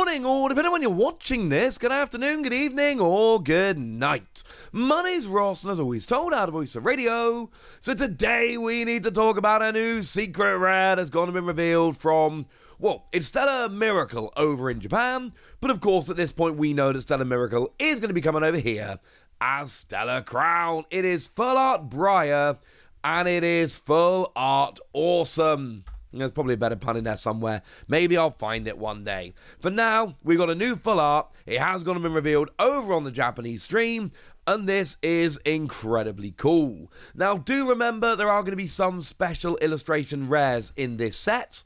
morning, or depending on when you're watching this, good afternoon, good evening, or good night. My name's Ross, and as always told, out of Voice of Radio. So today we need to talk about a new secret rare that's gone and been revealed from, well, it's Stellar Miracle over in Japan, but of course at this point we know that Stellar Miracle is going to be coming over here as Stellar Crown. It is full Art Briar, and it is full art awesome. There's probably a better pun in there somewhere. Maybe I'll find it one day. For now, we've got a new full art. It has gone and been revealed over on the Japanese stream, and this is incredibly cool. Now, do remember there are going to be some special illustration rares in this set.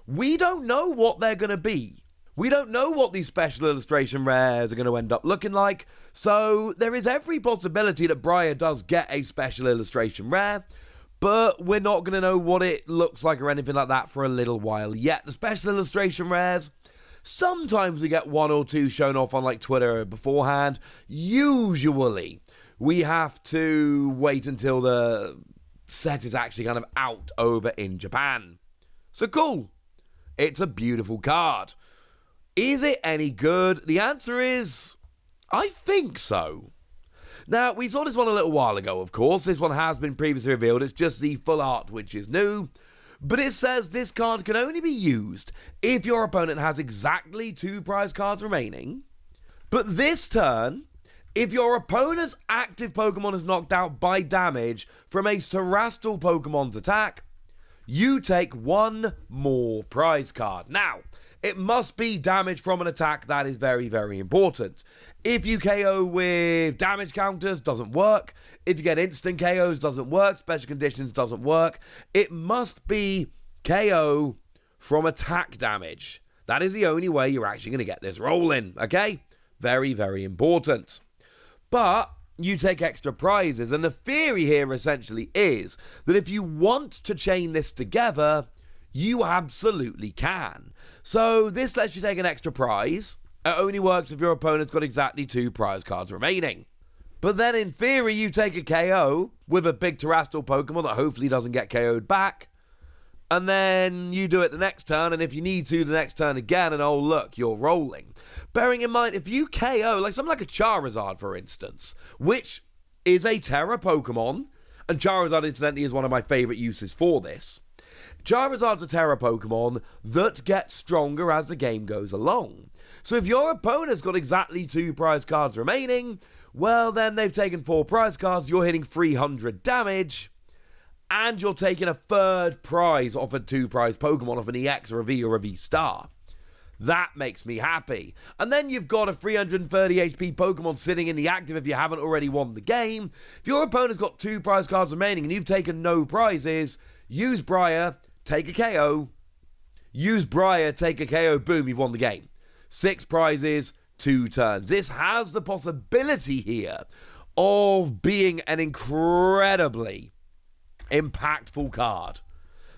We don't know what they're going to be. We don't know what these special illustration rares are going to end up looking like, so there is every possibility that Briar does get a special illustration rare, but we're not going to know what it looks like or anything like that for a little while yet. The special illustration rares, sometimes we get one or two shown off on like Twitter beforehand. Usually, we have to wait until the set is actually kind of out over in Japan. So cool. It's a beautiful card. Is it any good? The answer is, I think so. Now, we saw this one a little while ago, of course. This one has been previously revealed. It's just the full art, which is new. But it says this card can only be used if your opponent has exactly 2 prize cards remaining. But this turn, if your opponent's active Pokemon is knocked out by damage from a Terrestrial Pokemon's attack, you take 1 more prize card. Now, it must be damage from an attack. That is very, very important. If you KO with damage counters, doesn't work. If you get instant KOs, doesn't work. Special conditions, doesn't work. It must be KO from attack damage. That is the only way you're actually going to get this rolling, okay? Very, very important. But you take extra prizes, and the theory here essentially is that if you want to chain this together, you absolutely can. So this lets you take an extra prize. It only works if your opponent's got exactly 2 prize cards remaining. But then in theory, you take a KO with a big terrestrial Pokemon that hopefully doesn't get KO'd back. And then you do it the next turn, and if you need to, the next turn again, and oh look, you're rolling. Bearing in mind, if you KO, like something like a Charizard, for instance, which is a Terra Pokemon, and Charizard, incidentally, is one of my favourite uses for this. Charizard's a Terra Pokemon that gets stronger as the game goes along. So if your opponent's got exactly 2 prize cards remaining, well then they've taken 4 prize cards, you're hitting 300 damage, and you're taking a 3rd prize off a 2 prize Pokemon, off an EX or a V or a V-Star. That makes me happy. And then you've got a 330 HP Pokemon sitting in the active if you haven't already won the game. If your opponent's got 2 prize cards remaining and you've taken no prizes, use Briar, take a KO. Use Briar, take a KO, boom, you've won the game. 6 prizes, 2 turns. This has the possibility here of being an incredibly impactful card.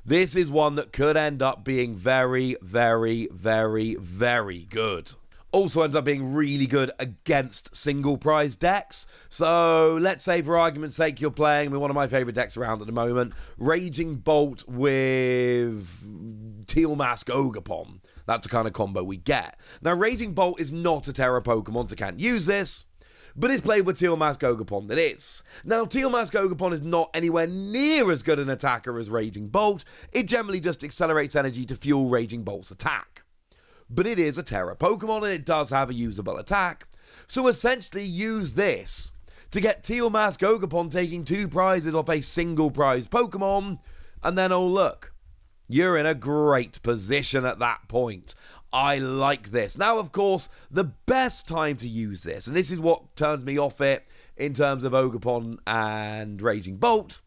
This is one that could end up being very, very, very, very good. Also ends up being really good against single prize decks. So let's say for argument's sake you're playing with one of my favourite decks around at the moment, Raging Bolt with Teal Mask Ogerpon. That's the kind of combo we get. Now Raging Bolt is not a Terra Pokemon, so can't use this, but it's played with Teal Mask Ogerpon that is. Now, Teal Mask Ogerpon is not anywhere near as good an attacker as Raging Bolt. It generally just accelerates energy to fuel Raging Bolt's attack. But it is a Terra Pokemon, and it does have a usable attack. So essentially, use this to get Teal Mask Ogerpon taking 2 prizes off a single prize Pokemon, and then, oh look, you're in a great position at that point. I like this. Now, of course, the best time to use this, and this is what turns me off it in terms of Ogerpon and Raging Bolt,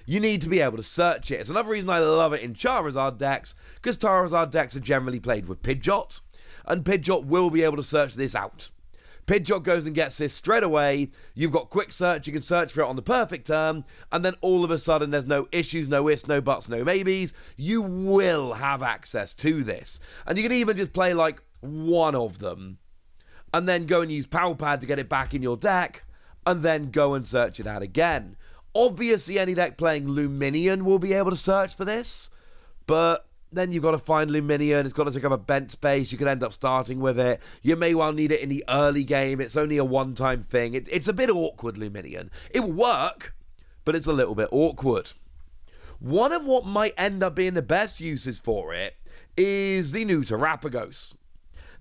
you need to be able to search it. It's another reason I love it in Charizard decks, because Charizard decks are generally played with Pidgeot, and Pidgeot will be able to search this out. Pidgeot goes and gets this straight away. You've got quick search. You can search for it on the perfect turn. And then all of a sudden, there's no issues, no ifs, no buts, no maybes. You will have access to this. And you can even just play like one of them. And then go and use Power Pad to get it back in your deck. And then go and search it out again. Obviously, any deck playing Luminion will be able to search for this. But then you've got to find Luminion. It's got to take up a bench space. You could end up starting with it. You may well need it in the early game. It's only a one-time thing. It's a bit awkward, Luminion. It will work, but it's a little bit awkward. One of what might end up being the best uses for it is the new Terapagos.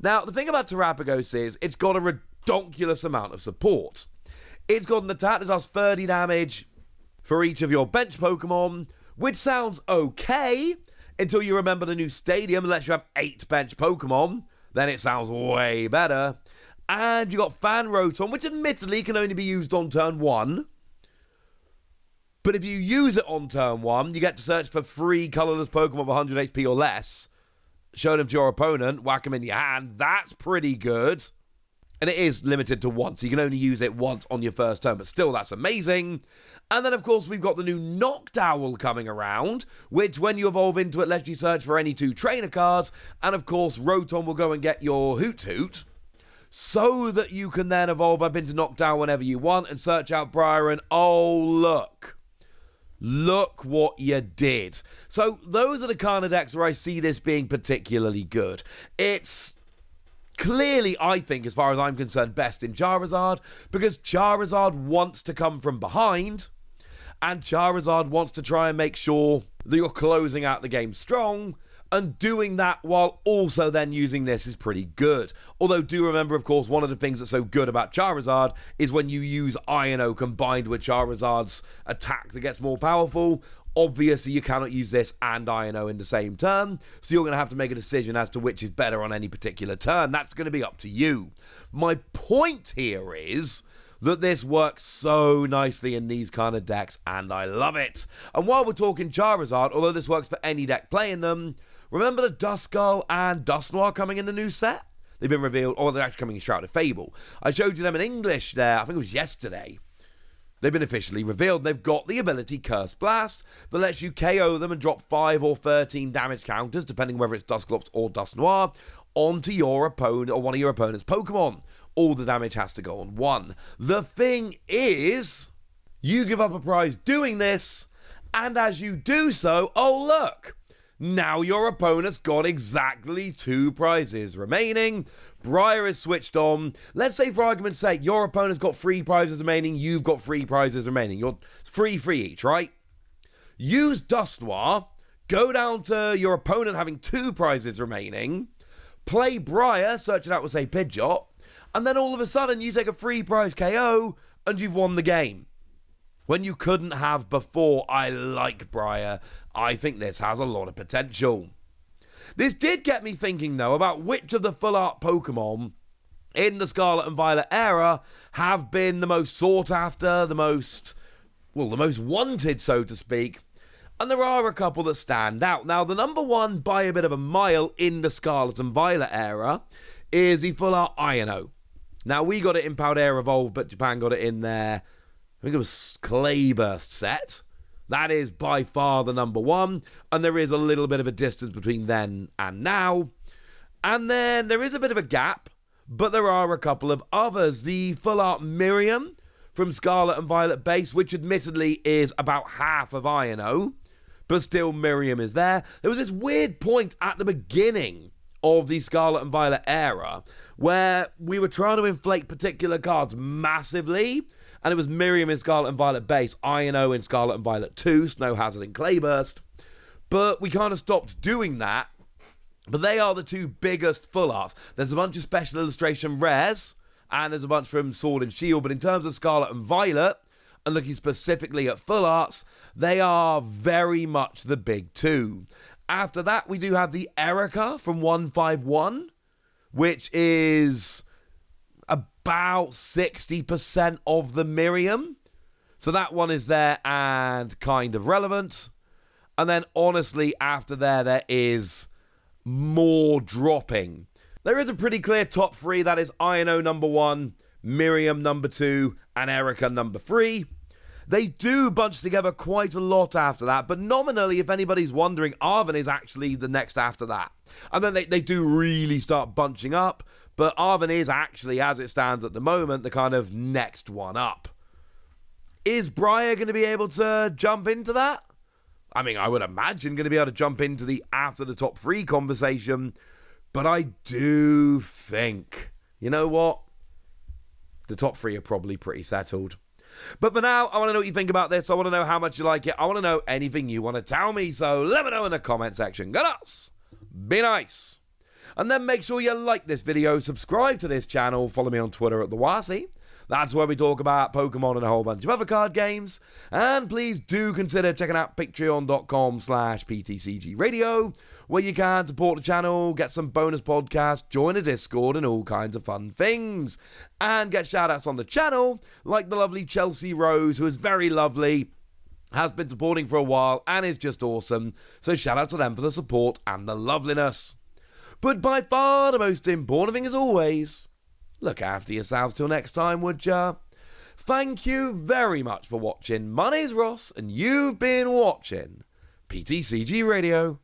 Now, the thing about Terapagos is it's got a redonkulous amount of support. It's got an attack that does 30 damage for each of your bench Pokemon, which sounds okay until you remember the new stadium lets you have 8 bench Pokemon. Then it sounds way better. And you got Fan Rotom, which admittedly can only be used on turn 1. But if you use it on turn 1, you get to search for 3 colourless Pokemon of 100 HP or less. Show them to your opponent, whack them in your hand. That's pretty good. And it is limited to once, so you can only use it once on your first turn, but still, that's amazing. And then, of course, we've got the new Noctowl coming around, which, when you evolve into it, lets you search for any 2 trainer cards. And, of course, Rotom will go and get your Hoot Hoot, so that you can then evolve up into Noctowl whenever you want and search out Briar and, oh, look. Look what you did. So, those are the kind of decks where I see this being particularly good. It's clearly, I think, as far as I'm concerned, best in Charizard, because Charizard wants to come from behind, and Charizard wants to try and make sure that you're closing out the game strong, and doing that while also then using this is pretty good. Although, do remember, of course, one of the things that's so good about Charizard is when you use Ino combined with Charizard's attack that gets more powerful. Obviously, you cannot use this and Ino in the same turn, so you're going to have to make a decision as to which is better on any particular turn. That's going to be up to you. My point here is that this works so nicely in these kind of decks, and I love it. And while we're talking Charizard, although this works for any deck playing them, remember the Duskull and Dusknoir coming in the new set? They've been revealed, or they're actually coming in Shroud of Fable. I showed you them in English there, I think it was yesterday. They've been officially revealed. They've got the ability Curse Blast that lets you KO them and drop 5 or 13 damage counters, depending whether it's Dusclops or Dusknoir, onto your opponent or one of your opponent's Pokemon. All the damage has to go on 1. The thing is, you give up a prize doing this, and as you do so, oh look, now your opponent's got exactly 2 prizes remaining. Briar is switched on. Let's say, for argument's sake, your opponent's got 3 prizes remaining, you've got 3 prizes remaining. You're 3 each, right? Use Dusknoir, go down to your opponent having 2 prizes remaining, play Briar, search it out with, say, Pidgeot, and then all of a sudden you take a 3 prize KO and you've won the game. When you couldn't have before. I like Briar. I think this has a lot of potential. This did get me thinking, though, about which of the full art Pokemon in the Scarlet and Violet era have been the most sought after, the most wanted, so to speak. And there are a couple that stand out. Now, the number one by a bit of a mile in the Scarlet and Violet era is the full art Ino. Now, we got it in Paldea Evolved, but Japan got it in their, I think it was Clayburst set. That is by far the number one, and there is a little bit of a distance between then and now. And then there is a bit of a gap, but there are a couple of others. The full art Miriam from Scarlet and Violet base, which admittedly is about half of Ino, but still Miriam is there. There was this weird point at the beginning of the Scarlet and Violet era where we were trying to inflate particular cards massively, and it was Miriam in Scarlet and Violet base, Ino in Scarlet and Violet 2, Snow Hazard and Clayburst, but we kind of stopped doing that. But they are the 2 biggest full arts. There's a bunch of special illustration rares, and there's a bunch from Sword and Shield, but in terms of Scarlet and Violet, and looking specifically at full arts, they are very much the big 2. After that, we do have the Erica from 151, which is about 60% of the Miriam. So that one is there and kind of relevant. And then, honestly, after there is more dropping. There is a pretty clear top 3. That is Ino number 1, Miriam number 2, and Erica number 3. They do bunch together quite a lot after that, but nominally, if anybody's wondering, Arven is actually the next after that. And then they do really start bunching up, but Arven is actually, as it stands at the moment, the kind of next one up. Is Briar going to be able to jump into that? I mean, I would imagine going to be able to jump into the after the top 3 conversation, but I do think, you know what? The top 3 are probably pretty settled. But for now, I want to know what you think about this. I want to know how much you like it. I want to know anything you want to tell me. So let me know in the comment section. Go nuts. Be nice. And then make sure you like this video, subscribe to this channel, follow me on Twitter at the Wasi. That's where we talk about Pokemon and a whole bunch of other card games. And please do consider checking out patreon.com/PTCG where you can support the channel, get some bonus podcasts, join a Discord, and all kinds of fun things. And get shout-outs on the channel, like the lovely Chelsea Rose, who is very lovely, has been supporting for a while, and is just awesome. So shout out to them for the support and the loveliness. But by far the most important thing, as always, look after yourselves till next time, would ya? Thank you very much for watching. My name's Ross, and you've been watching PTCG Radio.